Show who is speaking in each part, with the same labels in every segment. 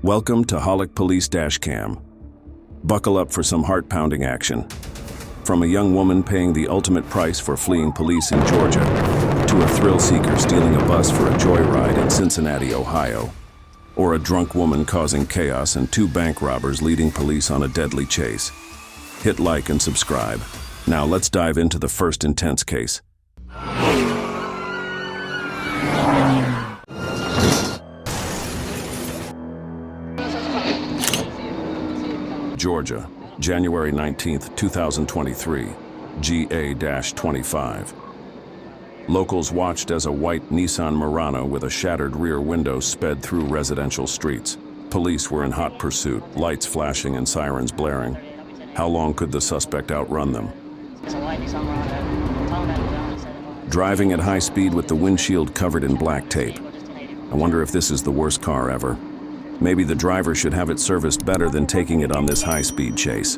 Speaker 1: Welcome to Holic Police Dashcam. Buckle up for some heart-pounding action. From a young woman paying the ultimate price for fleeing police in Georgia, to a thrill-seeker stealing a bus for a joyride in Cincinnati, Ohio, or a drunk woman causing chaos and two bank robbers leading police on a deadly chase. Hit like and subscribe. Now let's dive into the first intense case. Georgia, January 19, 2023, GA-25. Locals watched as a white Nissan Murano with a shattered rear window sped through residential streets. Police were in hot pursuit, lights flashing and sirens blaring. How long could the suspect outrun them? Driving at high speed with the windshield covered in black tape. I wonder if this is the worst car ever. Maybe the driver should have it serviced better than taking it on this high-speed chase.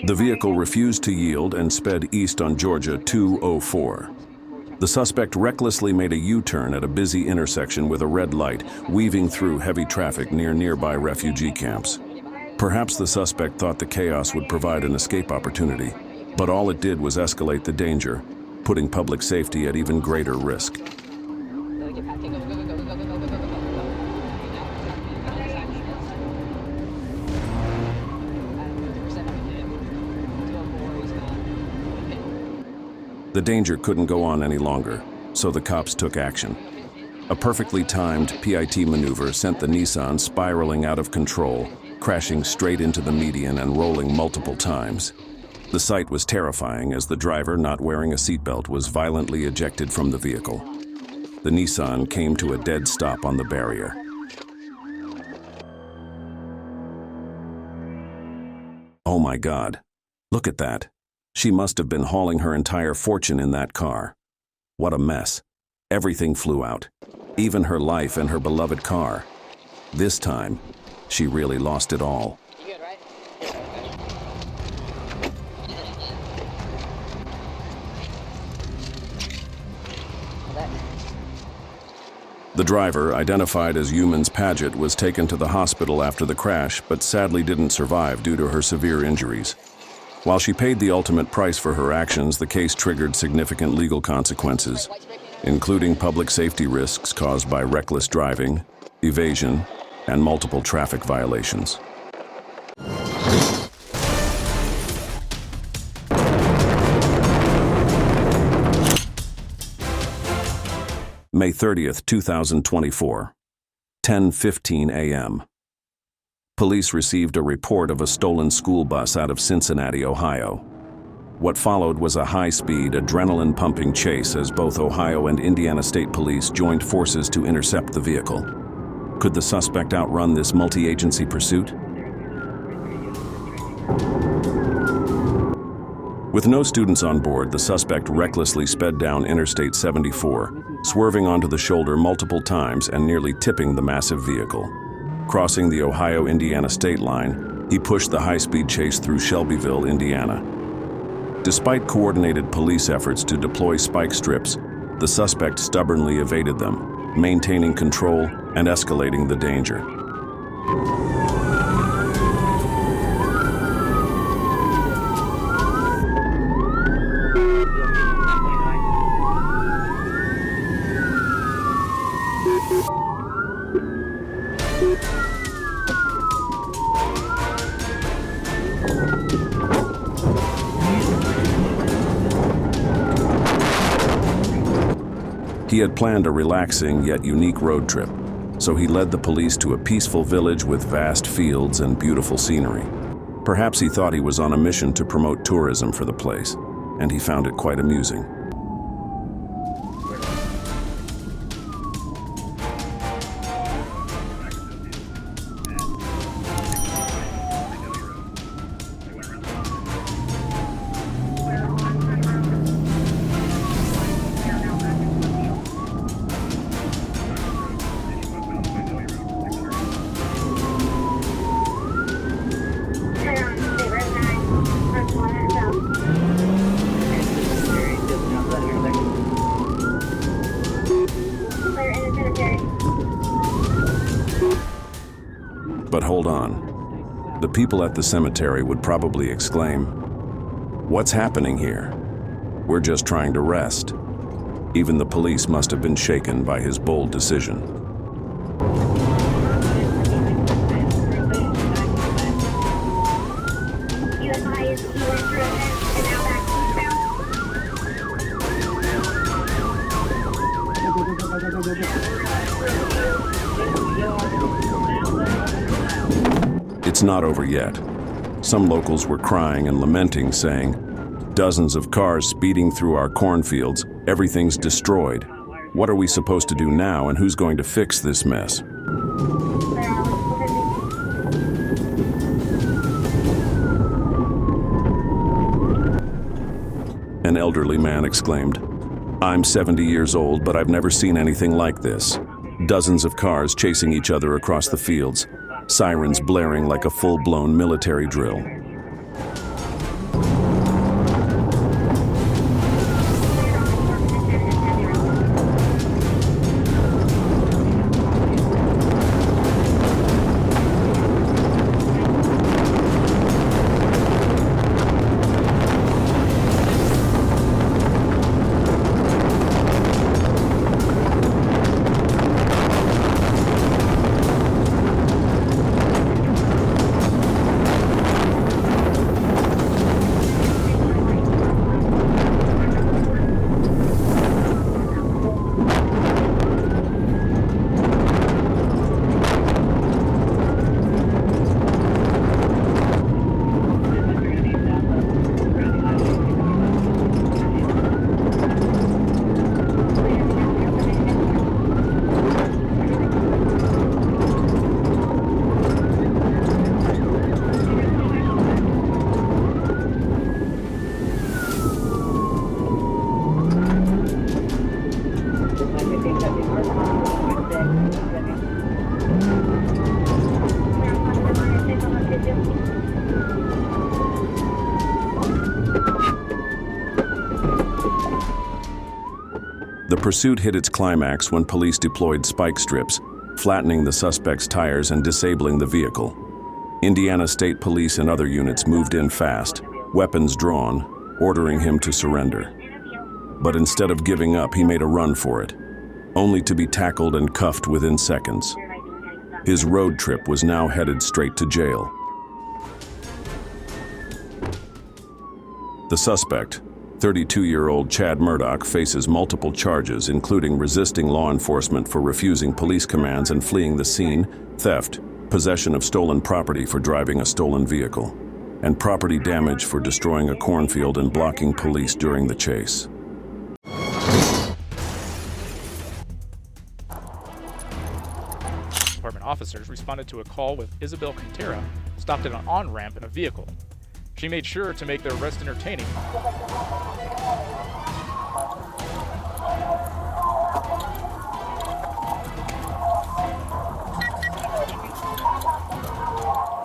Speaker 1: The vehicle refused to yield and sped east on Georgia 204. The suspect recklessly made a U-turn at a busy intersection with a red light, weaving through heavy traffic near nearby refugee camps. Perhaps the suspect thought the chaos would provide an escape opportunity, but all it did was escalate the danger, putting public safety at even greater risk. The danger couldn't go on any longer, so the cops took action. A perfectly timed PIT maneuver sent the Nissan spiraling out of control, crashing straight into the median and rolling multiple times. The sight was terrifying as the driver, not wearing a seatbelt, was violently ejected from the vehicle. The Nissan came to a dead stop on the barrier. Oh my God, look at that. She must have been hauling her entire fortune in that car. What a mess. Everything flew out, even her life and her beloved car. This time, she really lost it all. The driver, identified as Humans Paget, was taken to the hospital after the crash, but sadly didn't survive due to her severe injuries. While she paid the ultimate price for her actions, the case triggered significant legal consequences, including public safety risks caused by reckless driving, evasion, and multiple traffic violations. May 30th, 2024, 10:15 a.m. Police received a report of a stolen school bus out of Cincinnati, Ohio. What followed was a high-speed, adrenaline-pumping chase as both Ohio and Indiana State Police joined forces to intercept the vehicle. Could the suspect outrun this multi-agency pursuit? With no students on board, the suspect recklessly sped down Interstate 74, swerving onto the shoulder multiple times and nearly tipping the massive vehicle. Crossing the Ohio-Indiana state line, he pushed the high-speed chase through Shelbyville, Indiana. Despite coordinated police efforts to deploy spike strips, the suspect stubbornly evaded them, maintaining control and escalating the danger. He had planned a relaxing yet unique road trip, so he led the police to a peaceful village with vast fields and beautiful scenery. Perhaps he thought he was on a mission to promote tourism for the place, and he found it quite amusing. on. The people at the cemetery would probably exclaim, "What's happening here? We're just trying to rest." Even the police must have been shaken by his bold decision. It's not over yet. Some locals were crying and lamenting, saying, "Dozens of cars speeding through our cornfields, everything's destroyed. What are we supposed to do now, and who's going to fix this mess?" An elderly man exclaimed, "I'm 70 years old, but I've never seen anything like this. Dozens of cars chasing each other across the fields, sirens blaring like a full-blown military drill." The pursuit hit its climax when police deployed spike strips, flattening the suspect's tires and disabling the vehicle. Indiana State Police and other units moved in fast, weapons drawn, ordering him to surrender. But instead of giving up, he made a run for it, only to be tackled and cuffed within seconds. His road trip was now headed straight to jail. The suspect, 32-year-old Chad Murdoch, faces multiple charges, including resisting law enforcement for refusing police commands and fleeing the scene, theft, possession of stolen property for driving a stolen vehicle, and property damage for destroying a cornfield and blocking police during the chase.
Speaker 2: Department officers responded to a call with Isabel Quintera stopped at an on-ramp in a vehicle. She made sure to make their arrest entertaining.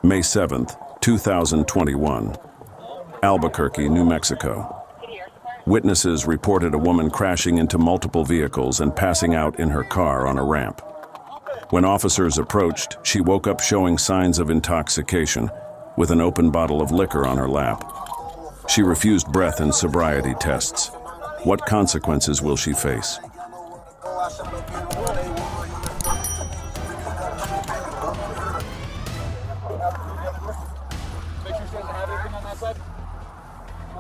Speaker 1: May 7th, 2021, Albuquerque, New Mexico. Witnesses reported a woman crashing into multiple vehicles and passing out in her car on a ramp. When officers approached, she woke up showing signs of intoxication, with an open bottle of liquor on her lap. She refused breath and sobriety tests. What consequences will she face?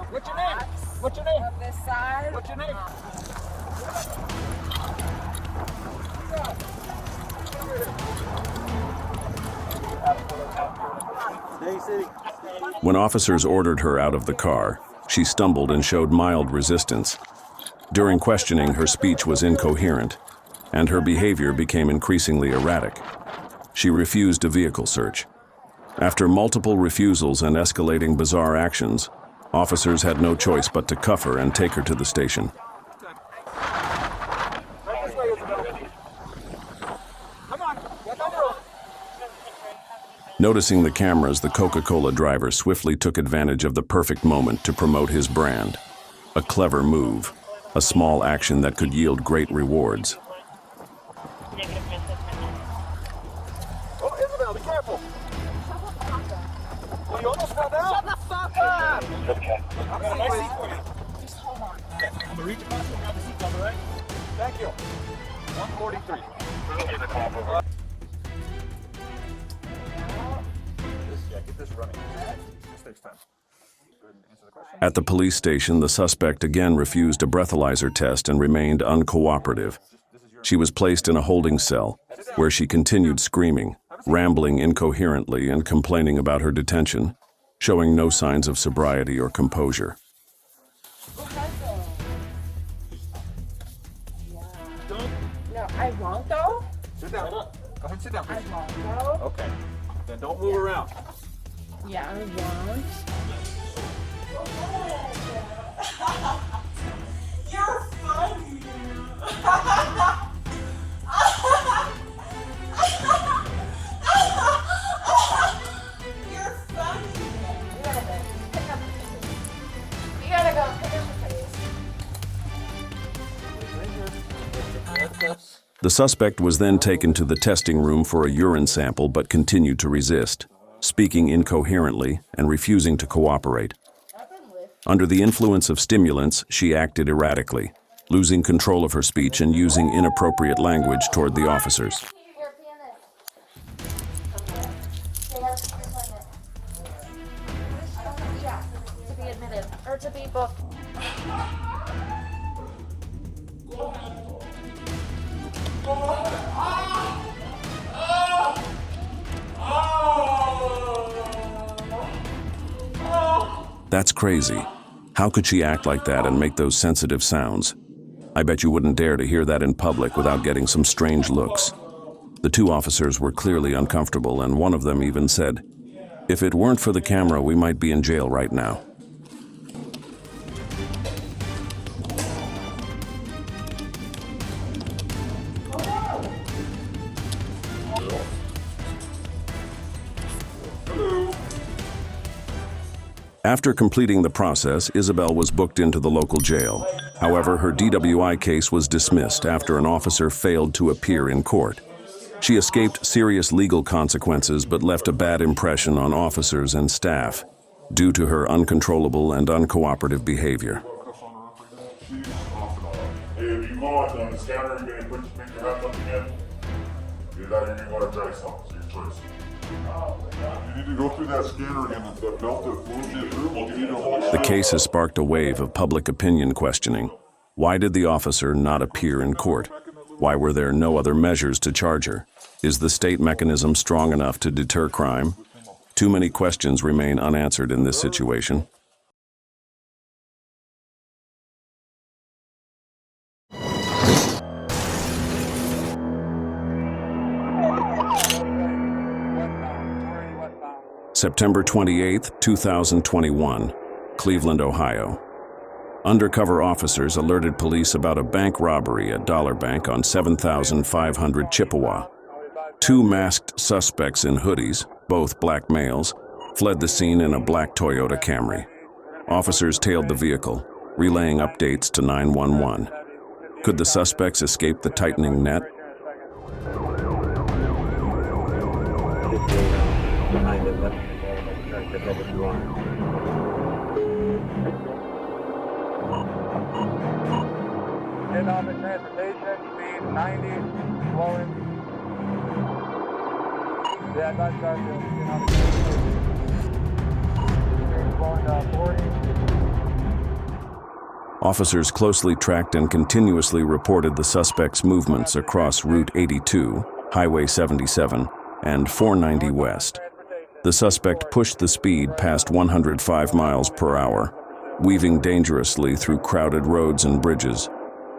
Speaker 3: What's your name? What's your name?
Speaker 4: On this side.
Speaker 3: What's your name?
Speaker 1: When officers ordered her out of the car, she stumbled and showed mild resistance. During questioning, her speech was incoherent, and her behavior became increasingly erratic. She refused a vehicle search. After multiple refusals and escalating bizarre actions, officers had no choice but to cuff her and take her to the station. Noticing the cameras, the Coca-Cola driver swiftly took advantage of the perfect moment to promote his brand. A clever move, a small action that could yield great rewards.
Speaker 3: Oh, Isabel, be careful. Shut the fuck up!
Speaker 4: Okay.
Speaker 3: I got a nice seat for you. Just hold on. Okay, I'm gonna reach across and grab the seat cover, right? Thank you. 143. Get this running. This takes time. Go ahead and answer the question.
Speaker 1: At the police station, the suspect again refused a breathalyzer test and remained uncooperative. She was placed in a holding cell, where she continued screaming, rambling incoherently and complaining about her detention, showing no signs of sobriety or composure.
Speaker 5: No, I won't go.
Speaker 3: Sit down. Go ahead and sit down,
Speaker 5: I
Speaker 3: please.
Speaker 5: won't go.
Speaker 3: Okay. Then don't move around.
Speaker 5: Yeah, I won't.
Speaker 6: You're funny. You're funny.
Speaker 5: You gotta go pick up the face.
Speaker 1: The suspect was then taken to the testing room for a urine sample but continued to resist, speaking incoherently and refusing to cooperate. Under the influence of stimulants, she acted erratically, losing control of her speech and using inappropriate language toward the officers.
Speaker 5: Yeah, to be admitted, or to be booked.
Speaker 1: That's crazy. How could she act like that and make those sensitive sounds? I bet you wouldn't dare to hear that in public without getting some strange looks. The two officers were clearly uncomfortable, and one of them even said, "If it weren't for the camera, we might be in jail right now." After completing the process, Isabel was booked into the local jail. However, her DWI case was dismissed after an officer failed to appear in court. She escaped serious legal consequences but left a bad impression on officers and staff due to her uncontrollable and uncooperative behavior.
Speaker 7: Hey, if you go on the scanner, you're gonna make your hands up again. Either that or you're gonna dry something, so your choice. You need to go through that scanner again, and that belt that flows you through, you need to hold
Speaker 1: The case has sparked a wave of public opinion questioning. Why did the officer not appear in court? Why were there no other measures to charge her? Is the state mechanism strong enough to deter crime? Too many questions remain unanswered in this situation. September 28, 2021, Cleveland, Ohio. Undercover officers alerted police about a bank robbery at Dollar Bank on 7500 Chippewa. Two masked suspects in hoodies, both black males, fled the scene in a black Toyota Camry. Officers tailed the vehicle, relaying updates to 911. Could the suspects escape the tightening net?
Speaker 8: Get on the transportation, speed 90, flowing. Yeah, that's Garfield. Get on the transportation. Speed flowing 40.
Speaker 1: Officers closely tracked and continuously reported the suspect's movements across Route 82, Highway 77, and 490 West. The suspect pushed the speed past 105 miles per hour, weaving dangerously through crowded roads and bridges,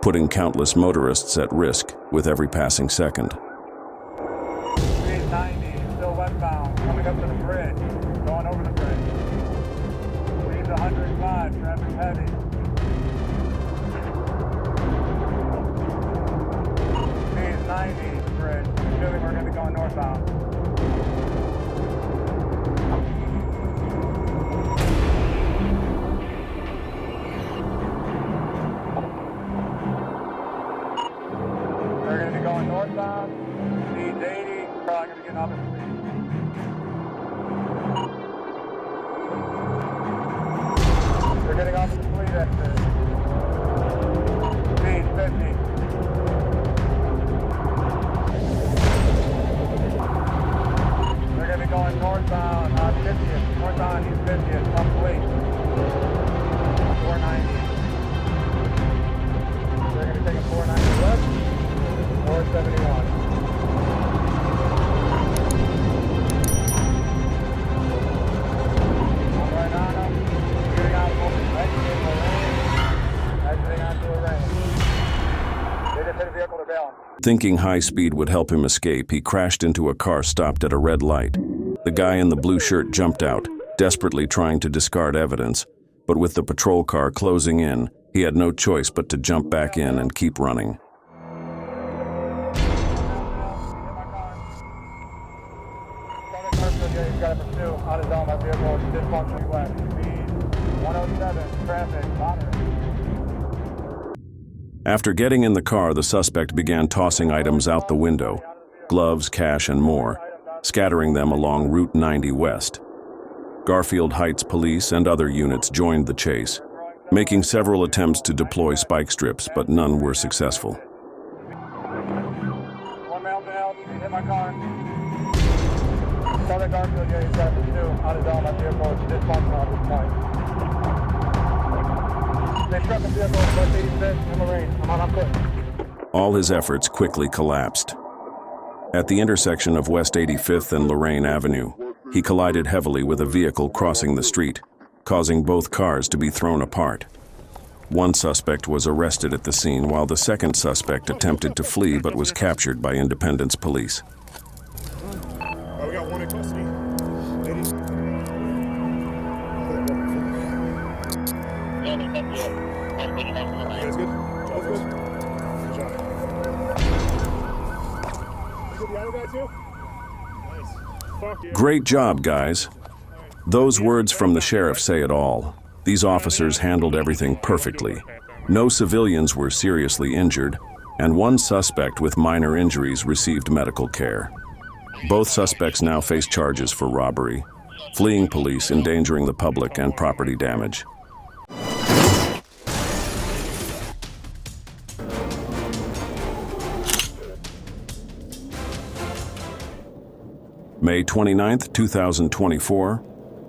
Speaker 1: putting countless motorists at risk with every passing second.
Speaker 8: Speed 90, still westbound, coming up to the bridge, going over the bridge. Speed 105, traffic heavy. Speed 90, bridge. Assuming we're going to be going northbound. They're going to be going northbound, speed 80, probably going to be getting off at the speed. on East 50th, complete. 490. They're going to take a 490 left, 471. I'm right on them. Getting out of exiting onto a range. They just hit a vehicle to bail.
Speaker 1: Thinking high speed would help him escape, he crashed into a car stopped at a red light. The guy in the blue shirt jumped out, desperately trying to discard evidence, but with the patrol car closing in, he had no choice but to jump back in and keep running.
Speaker 8: He's got to pursue on his own. That vehicle is dysfunctionally wet. Speed 107, traffic, moderate.
Speaker 1: After getting in the car, the suspect began tossing items out the window, gloves, cash, and more, scattering them along Route 90 West. Garfield Heights Police and other units joined the chase, making several attempts to deploy spike strips, but none were successful.
Speaker 8: One male to help. He hit my car. Southern Garfield, he's got to pursue on his own. That vehicle is dysfunctional at this point. They struck a vehicle at West 85th in Lorraine. I'm on foot.
Speaker 1: All his efforts quickly collapsed. At the intersection of West 85th and Lorraine Avenue, he collided heavily with a vehicle crossing the street, causing both cars to be thrown apart. One suspect was arrested at the scene, while the second suspect attempted to flee but was captured by Independence Police.
Speaker 3: We got one in custody. Ladies. You guys good? All's good? Good job. You get the other guy too? Nice. Fuck yeah.
Speaker 1: Great job, guys. Those words from the sheriff say it all. These officers handled everything perfectly. No civilians were seriously injured, and one suspect with minor injuries received medical care. Both suspects now face charges for robbery, fleeing police, endangering the public, and property damage. May 29, 2024,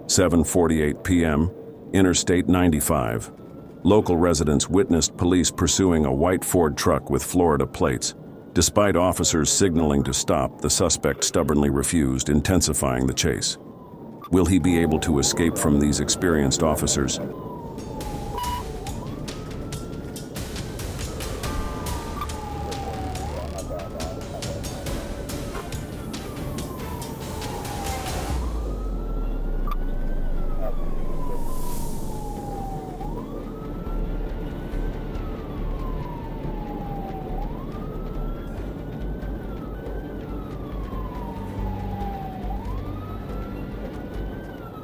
Speaker 1: 7:48 p.m., Interstate 95. Local residents witnessed police pursuing a white Ford truck with Florida plates. Despite officers signaling to stop, the suspect stubbornly refused, intensifying the chase. Will he be able to escape from these experienced officers?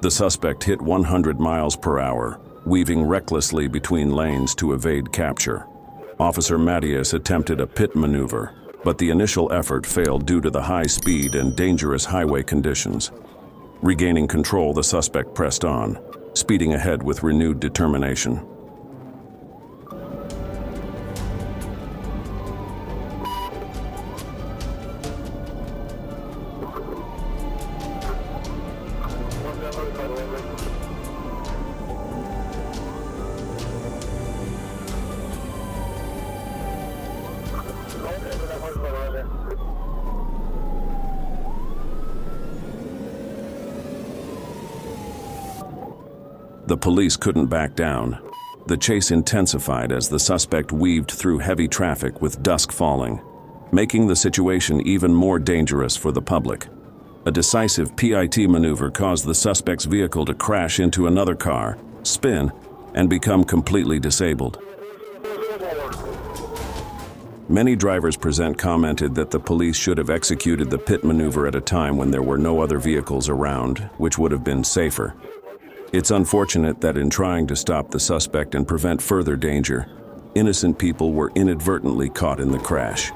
Speaker 1: The suspect hit 100 miles per hour, weaving recklessly between lanes to evade capture. Officer Mattias attempted a pit maneuver, but the initial effort failed due to the high speed and dangerous highway conditions. Regaining control, the suspect pressed on, speeding ahead with renewed determination. The police couldn't back down. The chase intensified as the suspect weaved through heavy traffic with dusk falling, making the situation even more dangerous for the public. A decisive PIT maneuver caused the suspect's vehicle to crash into another car, spin, and become completely disabled. Many drivers present commented that the police should have executed the pit maneuver at a time when there were no other vehicles around, which would have been safer. It's unfortunate that in trying to stop the suspect and prevent further danger, innocent people were inadvertently caught in the crash.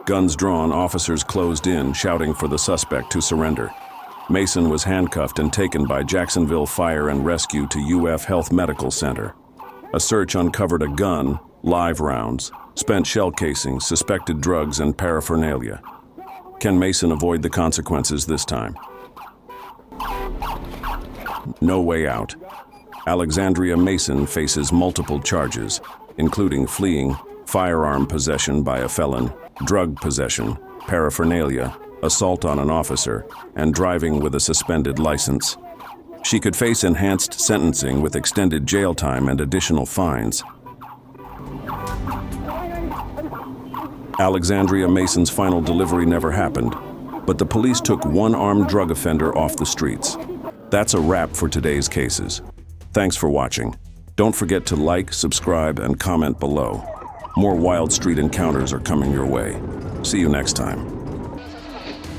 Speaker 1: Guns drawn, officers closed in, shouting for the suspect to surrender. Mason was handcuffed and taken by Jacksonville Fire and Rescue to UF Health Medical Center. A search uncovered a gun, live rounds, spent shell casings, suspected drugs, and paraphernalia. Can Mason avoid the consequences this time? No way out. Alexandria Mason faces multiple charges, including fleeing, firearm possession by a felon, drug possession, paraphernalia, assault on an officer, and driving with a suspended license. She could face enhanced sentencing with extended jail time and additional fines. Alexandria Mason's final delivery never happened, but the police took one armed drug offender off the streets. That's a wrap for today's cases. Thanks for watching. Don't forget to like, subscribe, and comment below. More wild street encounters are coming your way. See you next time.